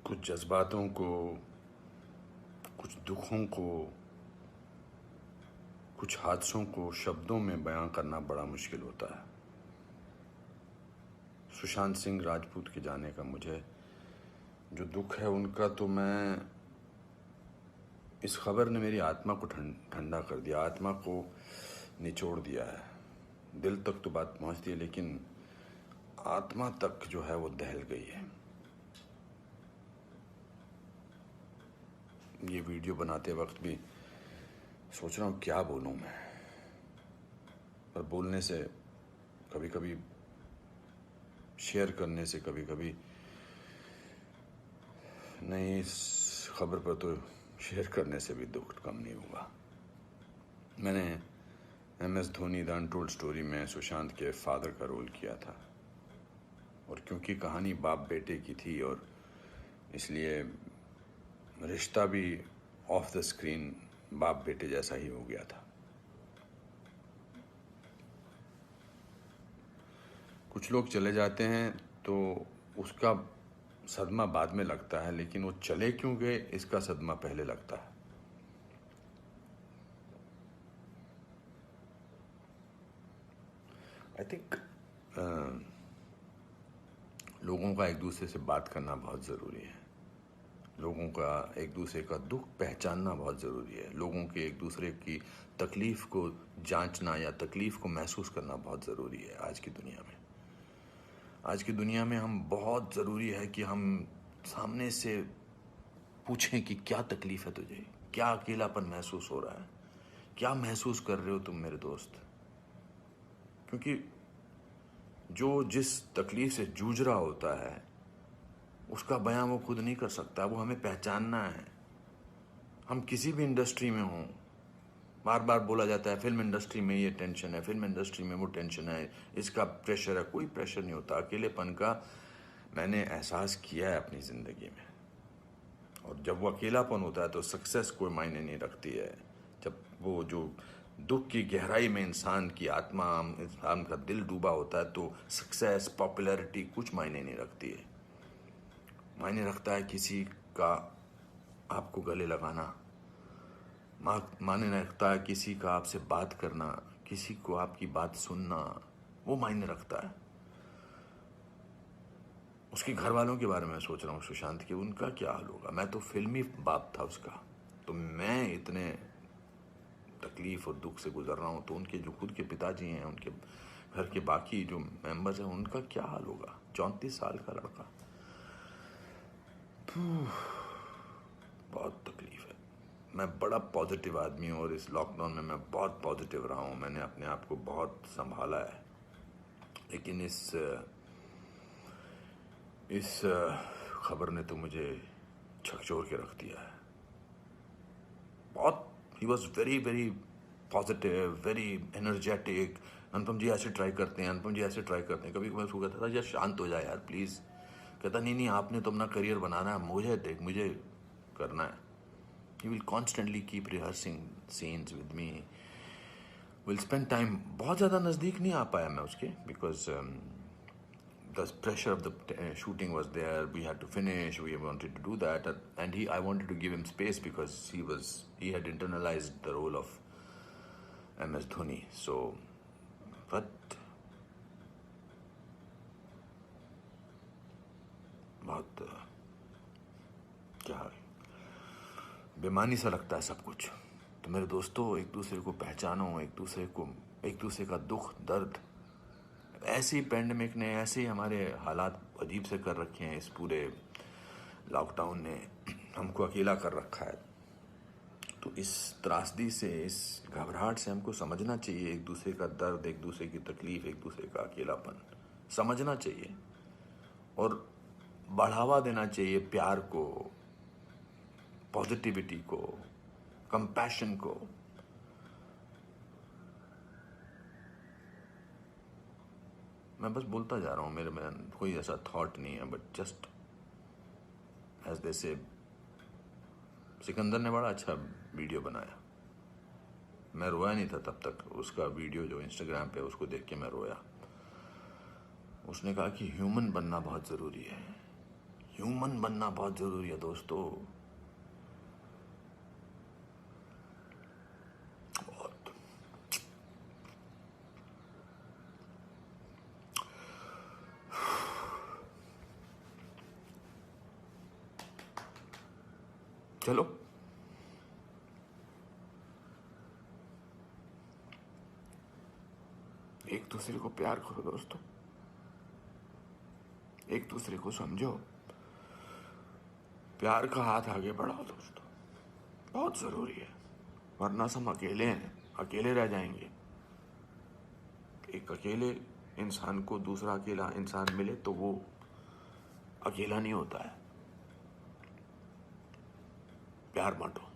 कुछ जज्बातों को, कुछ दुखों को, कुछ हादसों को शब्दों में बयां करना बड़ा मुश्किल होता है। सुशांत सिंह राजपूत के जाने का मुझे जो दुख है उनका, तो मैं इस खबर ने मेरी आत्मा को ठंडा कर दिया, आत्मा को निचोड़ दिया है। दिल तक तो बात पहुंचती है, लेकिन आत्मा तक जो है वो दहल गई है। ये वीडियो बनाते वक्त भी सोच रहा हूँ क्या बोलूँ मैं, पर बोलने से कभी कभी, शेयर करने से कभी कभी नहीं, इस खबर पर तो शेयर करने से भी दुख कम नहीं हुआ। मैंने MS Dhoni the untold story में सुशांत के फादर का रोल किया था, और क्योंकि कहानी बाप बेटे की थी और इसलिए रिश्ता भी ऑफ द स्क्रीन बाप बेटे जैसा ही हो गया था। कुछ लोग चले जाते हैं तो उसका सदमा बाद में लगता है, लेकिन वो चले क्यों गए इसका सदमा पहले लगता है। आई थिंक लोगों का एक दूसरे से बात करना बहुत ज़रूरी है। लोगों का एक दूसरे का दुख पहचानना बहुत ज़रूरी है। लोगों के एक दूसरे की तकलीफ़ को जांचना या तकलीफ़ को महसूस करना बहुत ज़रूरी है आज की दुनिया में। आज की दुनिया में हम बहुत ज़रूरी है कि हम सामने से पूछें कि क्या तकलीफ़ है तुझे, क्या अकेलापन महसूस हो रहा है, क्या महसूस कर रहे हो तुम मेरे दोस्त। क्योंकि जो जिस तकलीफ़ से जूझ रहा होता है उसका बयां वो खुद नहीं कर सकता, वो हमें पहचानना है। हम किसी भी इंडस्ट्री में हों, बार बार बोला जाता है फिल्म इंडस्ट्री में ये टेंशन है, फिल्म इंडस्ट्री में वो टेंशन है, इसका प्रेशर है। कोई प्रेशर नहीं होता। अकेलेपन का मैंने एहसास किया है अपनी ज़िंदगी में, और जब वो अकेलापन होता है तो सक्सेस कोई मायने नहीं रखती है। जब वो जो दुख की गहराई में इंसान की आत्मा, इंसान का दिल डूबा होता है, तो सक्सेस, पॉपुलैरिटी कुछ मायने नहीं रखती है। मायने रखता है किसी का आपको गले लगाना, मायने रखता है किसी का आपसे बात करना, किसी को आपकी बात सुनना, वो मायने रखता है। उसके घर वालों के बारे में सोच रहा हूँ, सुशांत के, उनका क्या हाल होगा। मैं तो फिल्मी बाप था उसका, तो मैं इतने तकलीफ और दुख से गुजर रहा हूँ, तो उनके जो खुद के पिताजी हैं, उनके घर के बाकी जो मेंबर्स हैं, उनका क्या हाल होगा। 34 साल का लड़का, बहुत तकलीफ है। मैं बड़ा पॉजिटिव आदमी हूँ, और इस लॉकडाउन में मैं बहुत पॉजिटिव रहा हूँ। मैंने अपने आप को बहुत संभाला है, लेकिन इस खबर ने तो मुझे झकझोर के रख दिया है। बहुत, ही was very very positive, very energetic. Anupam ji ऐसे ट्राई करते हैं, अनुपम जी ऐसे ट्राई करते हैं। कभी मैं उसको कहता था यार शांत हो जाए यार प्लीज़। कहता नहीं आपने तो अपना करियर बनाना है, मुझे करना है। He will constantly keep rehearsing scenes with me. We'll spend time. बहुत ज़्यादा नज़दीक नहीं आ पाया मैं उसके, because the pressure of the shooting was there. We had to finish. We wanted to do that, and I wanted to give him space because he had internalized the role of MS Dhoni. So, but बहुत क्या बेमानी सा लगता है सब कुछ। तो मेरे दोस्तों, एक दूसरे को पहचानो, एक दूसरे का दुख दर्द। ऐसे ही पैंडमिक ने, ऐसे ही हमारे हालात अजीब से कर रखे हैं। इस पूरे लॉकडाउन ने हमको अकेला कर रखा है। तो इस त्रासदी से, इस घबराहट से हमको समझना चाहिए एक दूसरे का दर्द, एक दूसरे की तकलीफ, एक दूसरे का अकेलापन समझना चाहिए, और बढ़ावा देना चाहिए प्यार को, पॉजिटिविटी को, कंपैशन को। मैं बस बोलता जा रहा हूँ, मेरे में कोई ऐसा थॉट नहीं है, बट जस्ट एज दे से। सिकंदर ने बड़ा अच्छा वीडियो बनाया, मैं रोया नहीं था तब तक। उसका वीडियो जो इंस्टाग्राम पे, उसको देख के मैं रोया। उसने कहा कि ह्यूमन बनना बहुत ज़रूरी है। ह्यूमन बनना बहुत जरूरी है दोस्तों। बहुत। चलो एक दूसरे को प्यार करो दोस्तों, एक दूसरे को समझो, प्यार का हाथ आगे बढ़ाओ दोस्तों, बहुत जरूरी है। वरना हम अकेले हैं, अकेले रह जाएंगे। एक अकेले इंसान को दूसरा अकेला इंसान मिले तो वो अकेला नहीं होता है। प्यार बांटो।